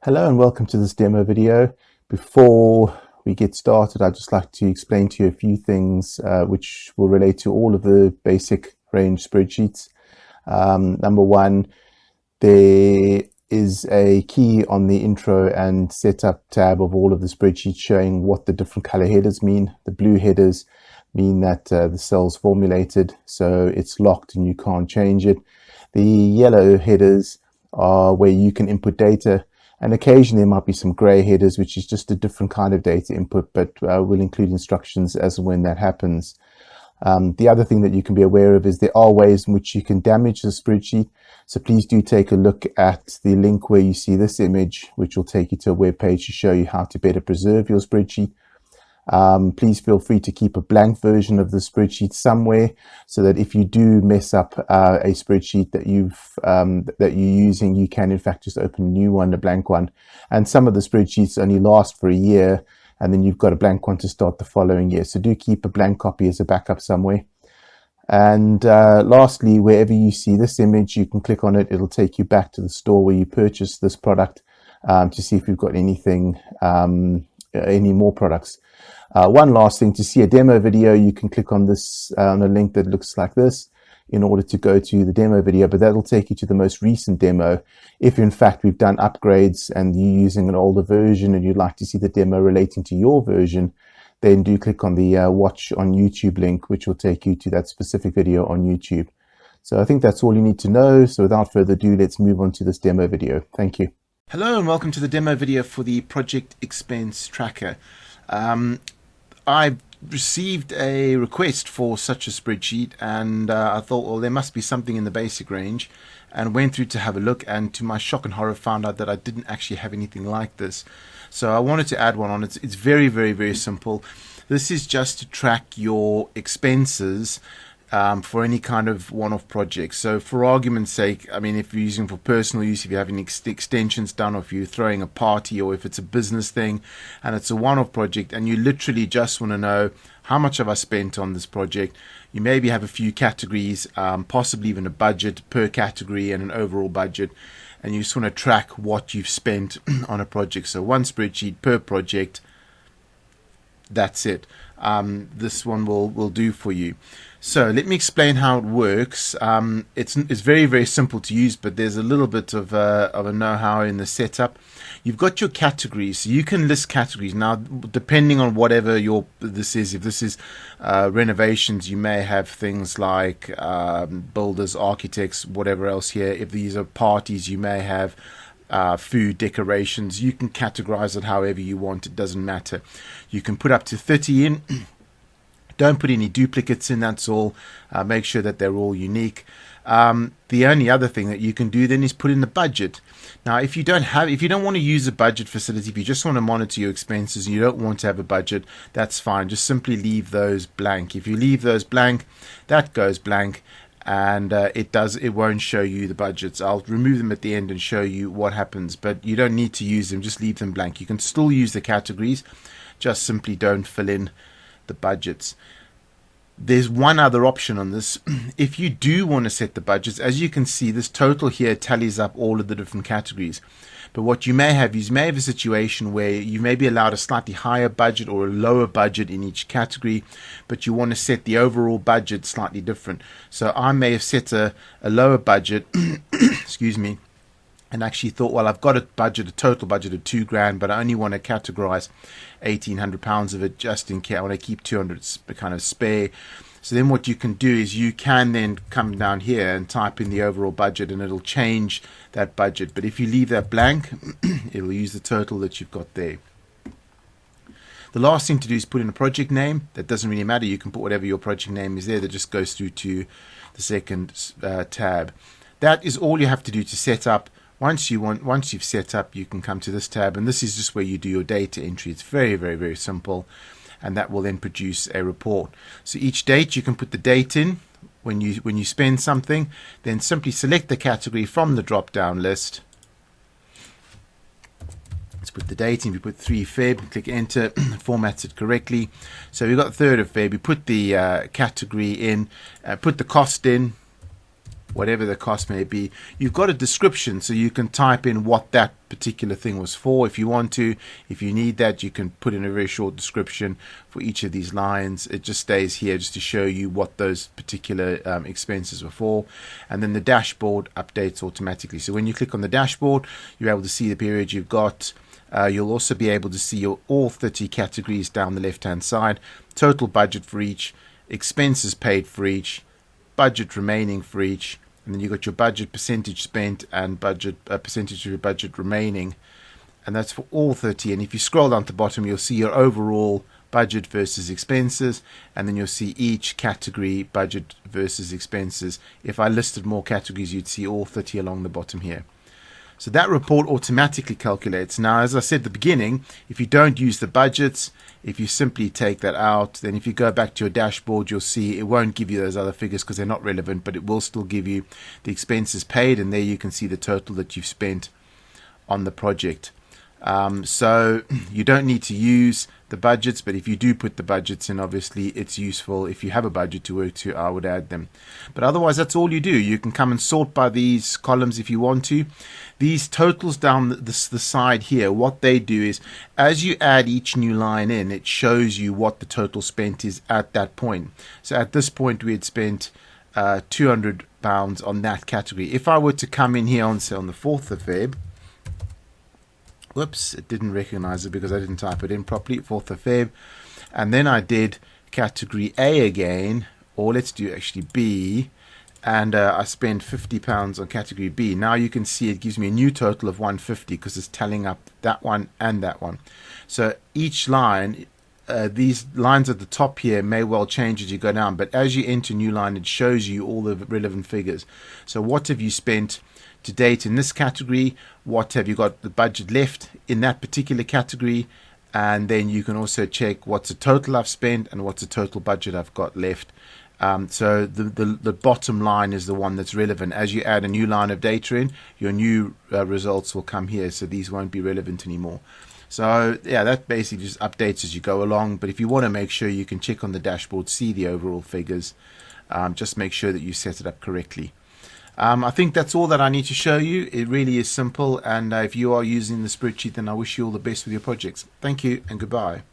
Hello and welcome to this demo video. Before we get started, I'd just like to explain to you a few things which will relate to all of the basic range spreadsheets. Number one, there is a key on the intro and setup tab of all of the spreadsheets showing what the different color headers mean. The blue headers mean that the cell's formulated, so it's locked and you can't change it. The yellow headers are where you can input data, and occasionally there might be some gray headers, which is just a different kind of data input, but we'll include instructions as and when that happens. The other thing that you can be aware of is there are ways in which you can damage the spreadsheet. So please do take a look at the link where you see this image, which will take you to a web page to show you how to better preserve your spreadsheet. Please feel free to keep a blank version of the spreadsheet somewhere, so that if you do mess up a spreadsheet that you're using, you can in fact just open a new one, a blank one. And some of the spreadsheets only last for a year, and then you've got a blank one to start the following year. So do keep a blank copy as a backup somewhere. And lastly, wherever you see this image, you can click on it. It'll take you back to the store where you purchased this product to see if you've got anything, any more products. One last thing, to see a demo video, you can click on this on a link that looks like this in order to go to the demo video, but that'll take you to the most recent demo. If in fact we've done upgrades and you're using an older version and you'd like to see the demo relating to your version, then do click on the watch on YouTube link, which will take you to that specific video on YouTube. So I think that's all you need to know. So without further ado, let's move on to this demo video. Thank you. Hello and welcome to the demo video for the project expense tracker. I've received a request for such a spreadsheet, and I thought, well, there must be something in the basic range, and went through to have a look, and to my shock and horror found out that I didn't actually have anything like this. So I wanted to add one on. It's very, very, very simple. This is just to track your expenses for any kind of one-off project. So for argument's sake, I mean, if you're using for personal use, if you're having extensions done, or if you're throwing a party, or if it's a business thing and it's a one-off project and you literally just want to know how much have I spent on this project, you maybe have a few categories, possibly even a budget per category and an overall budget, and you just want to track what you've spent on a project. So one spreadsheet per project, that's it. This one will do for you. So let me explain how it works. It's very, very simple to use, but there's a little bit of a know-how in the setup. You've got your categories, so you can list categories. Now, depending on whatever this is, if this is renovations, you may have things like builders, architects, whatever else here. If these are parties, you may have food, decorations. You can categorize it however you want. It doesn't matter. You can put up to 30 in. Don't put any duplicates in, that's all. Make sure that they're all unique. The only other thing that you can do then is put in the budget. Now, if you don't want to use a budget facility, if you just want to monitor your expenses and you don't want to have a budget, that's fine. Just simply leave those blank. If you leave those blank, that goes blank, and it won't show you the budgets. I'll remove them at the end and show you what happens, but you don't need to use them. Just leave them blank. You can still use the categories, just simply don't fill in the budgets. There's one other option on this. If you do want to set the budgets, as you can see, this total here tallies up all of the different categories. But what you may have is a situation where you may be allowed a slightly higher budget or a lower budget in each category, but you want to set the overall budget slightly different. So I may have set a lower budget, excuse me, and actually thought, well, I've got a total budget of £2,000, but I only want to categorize £1,800 of it just in case. I want to keep 200 kind of spare. So then what you can do is you can then come down here and type in the overall budget, and it'll change that budget. But if you leave that blank, it'll use the total that you've got there. The last thing to do is put in a project name. That doesn't really matter. You can put whatever your project name is there. That just goes through to the second tab. That is all you have to do to set up. Once you've set up, you can come to this tab, and this is just where you do your data entry. It's very, very, very simple, and that will then produce a report. So each date, you can put the date in when you spend something, then simply select the category from the drop-down list. Let's put the date in. We put 3 Feb, click enter, formats it correctly. So we've got 3rd of Feb. We put the category in, put the cost in. whatever the cost may be. You've got a description, so you can type in what that particular thing was for if you want to. If you need that, you can put in a very short description for each of these lines. It just stays here just to show you what those particular expenses were for. And then the dashboard updates automatically. So when you click on the dashboard, you're able to see the period you've got. You'll also be able to see all 30 categories down the left hand side, total budget for each, expenses paid for each, budget remaining for each, and then you've got your budget percentage spent and budget percentage of your budget remaining, and that's for all 30. And if you scroll down to the bottom, you'll see your overall budget versus expenses, and then you'll see each category budget versus expenses. If I listed more categories, you'd see all 30 along the bottom here. So that report automatically calculates. Now, as I said at the beginning, if you don't use the budgets, if you simply take that out, then if you go back to your dashboard, you'll see it won't give you those other figures because they're not relevant, but it will still give you the expenses paid, and there you can see the total that you've spent on the project. So you don't need to use the budgets, but if you do put the budgets in, obviously it's useful. If you have a budget to work to, I would add them. But otherwise, that's all you do. You can come and sort by these columns if you want to. These totals down the side here, what they do is, as you add each new line in, it shows you what the total spent is at that point. So at this point, we had spent £200 on that category. If I were to come in here on, say, on the 4th of Feb, whoops, it didn't recognize it because I didn't type it in properly, 4th of Feb. And then I did category A again, or let's do actually B, and I spent £50 on category B. Now you can see it gives me a new total of 150 because it's tallying up that one and that one. So each line, these lines at the top here may well change as you go down, but as you enter a new line, it shows you all the relevant figures. So what have you spent to date in this category? What have you got the budget left in that particular category? And then you can also check what's the total I've spent and what's the total budget I've got left. So the bottom line is the one that's relevant. As you add a new line of data in, your new results will come here, so these won't be relevant anymore. So yeah, that basically just updates as you go along. But if you want to make sure you can check on the dashboard, see the overall figures, just make sure that you set it up correctly. I think that's all that I need to show you. It really is simple, and if you are using the spreadsheet, then I wish you all the best with your projects. Thank you and goodbye.